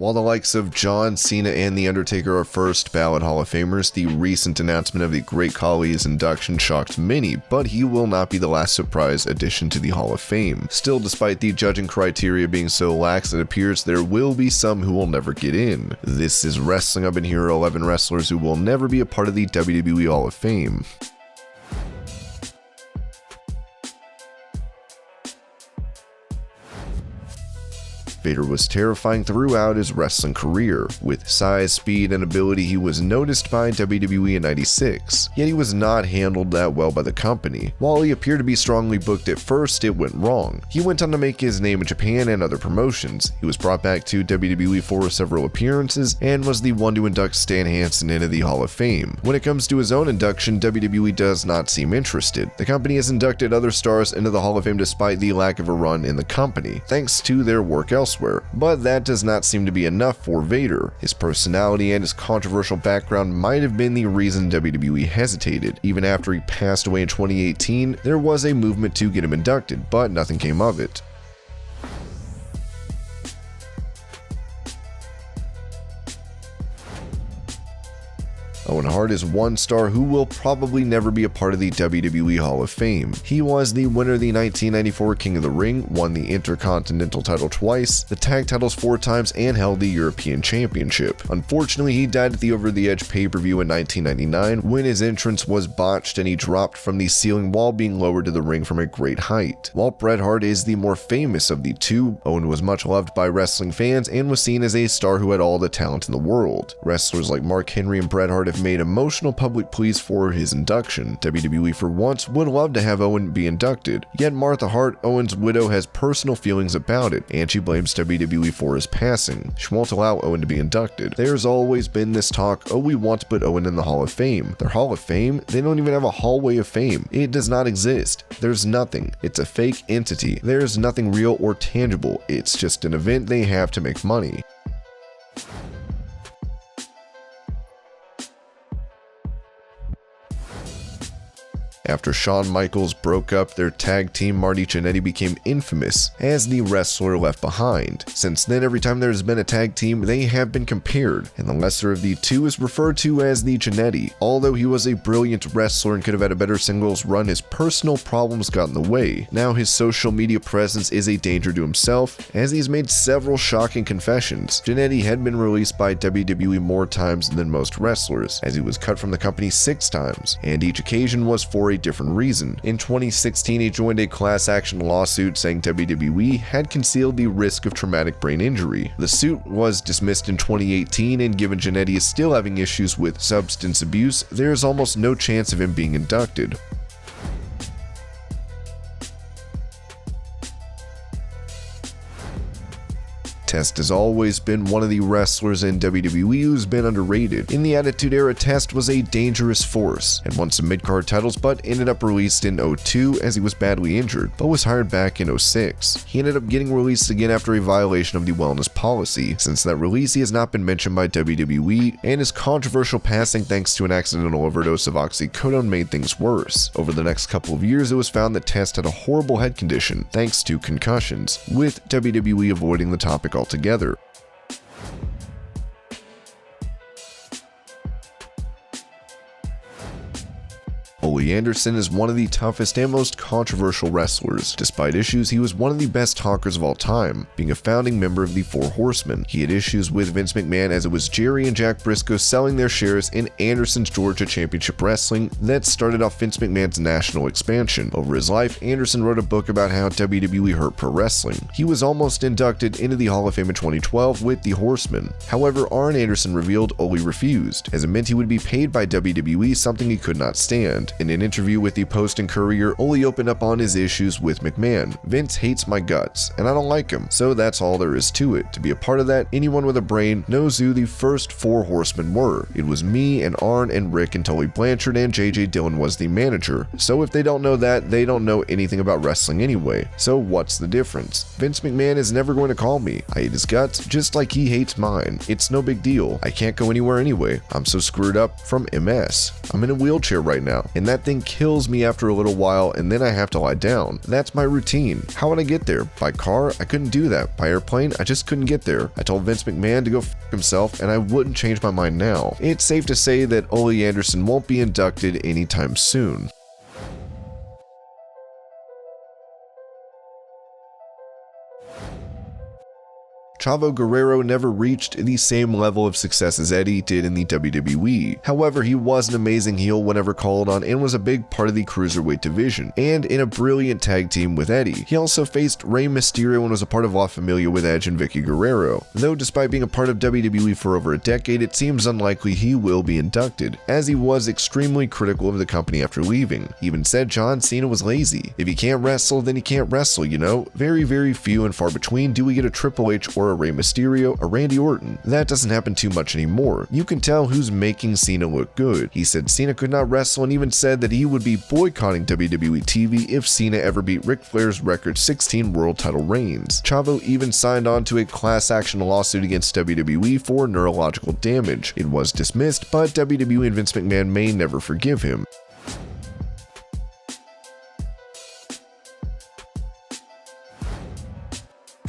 While the likes of John Cena and The Undertaker are first ballot Hall of Famers, the recent announcement of the Great Khali's induction shocked many, but he will not be the last surprise addition to the Hall of Fame. Still, despite the judging criteria being so lax, it appears there will be some who will never get in. This is Wrestling Up, and here are 11 wrestlers who will never be a part of the WWE Hall of Fame. Vader was terrifying throughout his wrestling career. With size, speed, and ability, he was noticed by WWE in '96, yet he was not handled that well by the company. While he appeared to be strongly booked at first, it went wrong. He went on to make his name in Japan and other promotions. He was brought back to WWE for several appearances and was the one to induct Stan Hansen into the Hall of Fame. When it comes to his own induction, WWE does not seem interested. The company has inducted other stars into the Hall of Fame despite the lack of a run in the company, thanks to their work elsewhere. But that does not seem to be enough for Vader. His personality and his controversial background might have been the reason WWE hesitated. Even after he passed away in 2018, there was a movement to get him inducted, but nothing came of it. Owen Hart is one star who will probably never be a part of the WWE Hall of Fame. He was the winner of the 1994 King of the Ring, won the Intercontinental title twice, the tag titles 4 times, and held the European Championship. Unfortunately, he died at the Over the Edge pay-per-view in 1999 when his entrance was botched and he dropped from the ceiling while being lowered to the ring from a great height. While Bret Hart is the more famous of the two, Owen was much loved by wrestling fans and was seen as a star who had all the talent in the world. Wrestlers like Mark Henry and Bret Hart have made emotional public pleas for his induction. WWE for once would love to have Owen be inducted, yet Martha Hart, Owen's widow, has personal feelings about it, and she blames WWE for his passing. She won't allow Owen to be inducted. There's always been this talk, oh, we want to put Owen in the Hall of Fame. Their Hall of Fame? They don't even have a hallway of fame. It does not exist. There's nothing. It's a fake entity. There's nothing real or tangible. It's just an event they have to make money. After Shawn Michaels broke up their tag team, Marty Chanetti became infamous as the wrestler left behind. Since then, every time there has been a tag team, they have been compared, and the lesser of the two is referred to as the Chanetti. Although he was a brilliant wrestler and could have had a better singles run, his personal problems got in the way. Now his social media presence is a danger to himself, as he's made several shocking confessions. Chanetti had been released by WWE more times than most wrestlers, as he was cut from the company 6 times, and each occasion was for a different reason. In 2016, he joined a class action lawsuit saying WWE had concealed the risk of traumatic brain injury. The suit was dismissed in 2018, and given Chanetti is still having issues with substance abuse, there is almost no chance of him being inducted. Test has always been one of the wrestlers in WWE who's been underrated. In the Attitude Era, Test was a dangerous force and won some mid-card titles, but ended up released in '02 as he was badly injured, but was hired back in '06. He ended up getting released again after a violation of the wellness policy. Since that release, he has not been mentioned by WWE, and his controversial passing thanks to an accidental overdose of oxycodone made things worse. Over the next couple of years, it was found that Test had a horrible head condition thanks to concussions, with WWE avoiding the topic altogether. Arn Anderson is one of the toughest and most controversial wrestlers. Despite issues, he was one of the best talkers of all time, being a founding member of the Four Horsemen. He had issues with Vince McMahon, as it was Jerry and Jack Briscoe selling their shares in Anderson's Georgia Championship Wrestling that started off Vince McMahon's national expansion. Over his life, Anderson wrote a book about how WWE hurt pro wrestling. He was almost inducted into the Hall of Fame in 2012 with the Horsemen. However, Arn Anderson revealed Ole refused, as it meant he would be paid by WWE, something he could not stand. In an interview with the Post and Courier, Ole opened up on his issues with McMahon. Vince hates my guts, and I don't like him, so that's all there is to it. To be a part of that, anyone with a brain knows who the first Four Horsemen were. It was me and Arn and Rick and Tully Blanchard, and JJ Dillon was the manager. So if they don't know that, they don't know anything about wrestling anyway. So what's the difference? Vince McMahon is never going to call me. I hate his guts, just like he hates mine. It's no big deal. I can't go anywhere anyway. I'm so screwed up from MS. I'm in a wheelchair right now, and that thing kills me after a little while and then I have to lie down. That's my routine. How would I get there? By car? I couldn't do that. By airplane? I just couldn't get there. I told Vince McMahon to go f himself and I wouldn't change my mind now. It's safe to say that Ole Anderson won't be inducted anytime soon. Chavo Guerrero never reached the same level of success as Eddie did in the WWE. However, he was an amazing heel whenever called on and was a big part of the Cruiserweight division, and in a brilliant tag team with Eddie. He also faced Rey Mysterio and was a part of La Familia with Edge and Vicky Guerrero. Though despite being a part of WWE for over a decade, it seems unlikely he will be inducted, as he was extremely critical of the company after leaving. He even said John Cena was lazy. If he can't wrestle, then he can't wrestle, you know? Very, very few and far between do we get a Triple H or a Rey Mysterio, a Randy Orton. That doesn't happen too much anymore. You can tell who's making Cena look good. He said Cena could not wrestle and even said that he would be boycotting WWE TV if Cena ever beat Ric Flair's record 16 world title reigns. Chavo even signed on to a class action lawsuit against WWE for neurological damage. It was dismissed, but WWE and Vince McMahon may never forgive him.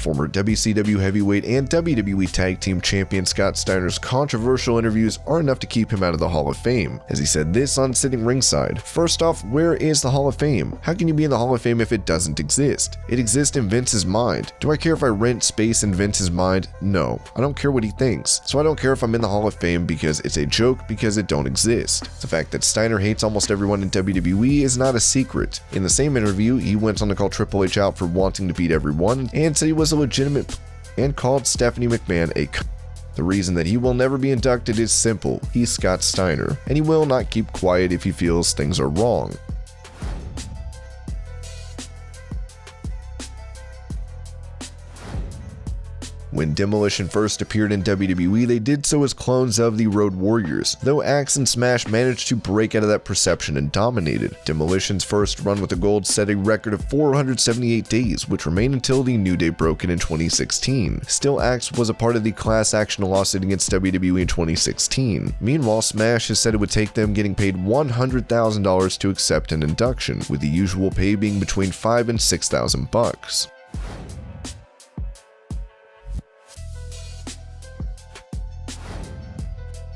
Former WCW heavyweight and WWE tag team champion Scott Steiner's controversial interviews are enough to keep him out of the Hall of Fame, as he said this on sitting ringside. First off, where is the Hall of Fame? How can you be in the Hall of Fame if it doesn't exist? It exists in Vince's mind. Do I care if I rent space in Vince's mind? No. I don't care what he thinks. So I don't care if I'm in the Hall of Fame because it's a joke because it don't exist. The fact that Steiner hates almost everyone in WWE is not a secret. In the same interview, he went on to call Triple H out for wanting to beat everyone and said he was a legitimate and called Stephanie McMahon a c. The reason that he will never be inducted is simple. He's Scott Steiner, and he will not keep quiet if he feels things are wrong. When Demolition first appeared in WWE, they did so as clones of the Road Warriors, though Axe and Smash managed to break out of that perception and dominated. Demolition's first run with the gold set a record of 478 days, which remained until the New Day broke it in 2016. Still, Axe was a part of the class action lawsuit against WWE in 2016. Meanwhile, Smash has said it would take them getting paid $100,000 to accept an induction, with the usual pay being between $5,000 and $6,000.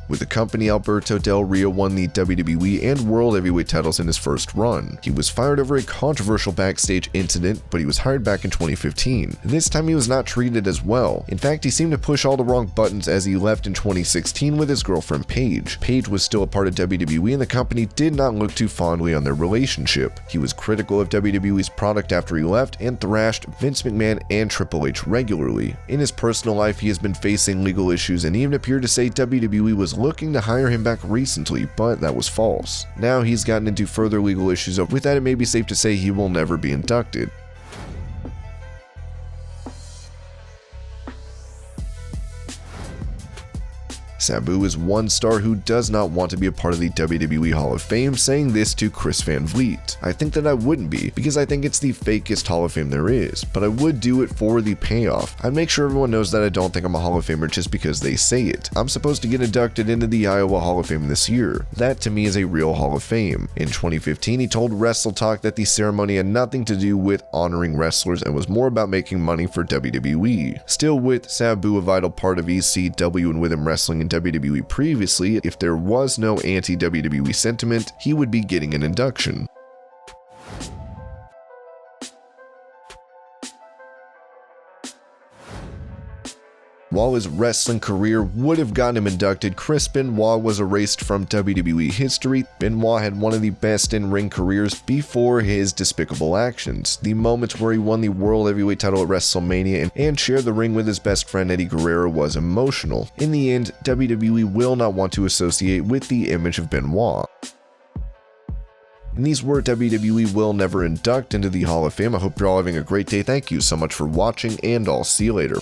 With the company, Alberto Del Rio won the WWE and World Heavyweight titles in his first run. He was fired over a controversial backstage incident, but he was hired back in 2015. This time he was not treated as well. In fact, he seemed to push all the wrong buttons as he left in 2016 with his girlfriend Paige. Paige was still a part of WWE and the company did not look too fondly on their relationship. He was critical of WWE's product after he left and thrashed Vince McMahon and Triple H regularly. In his personal life, he has been facing legal issues and even appeared to say WWE was looking to hire him back recently, but that was false. Now he's gotten into further legal issues. With that, it may be safe to say he will never be inducted. Sabu is one star who does not want to be a part of the WWE Hall of Fame, saying this to Chris Van Vliet. I think that I wouldn't be, because I think it's the fakest Hall of Fame there is, but I would do it for the payoff. I'd make sure everyone knows that I don't think I'm a Hall of Famer just because they say it. I'm supposed to get inducted into the Iowa Hall of Fame this year. That to me is a real Hall of Fame. In 2015, he told Wrestle Talk that the ceremony had nothing to do with honoring wrestlers and was more about making money for WWE. Still, with Sabu a vital part of ECW and with him wrestling in WWE previously, if there was no anti-WWE sentiment, he would be getting an induction. While his wrestling career would have gotten him inducted, Chris Benoit was erased from WWE history. Benoit had one of the best in-ring careers before his despicable actions. The moments where he won the World Heavyweight title at WrestleMania and shared the ring with his best friend Eddie Guerrero was emotional. In the end, WWE will not want to associate with the image of Benoit. And these were WWE will never induct into the Hall of Fame. I hope you're all having a great day. Thank you so much for watching, and I'll see you later.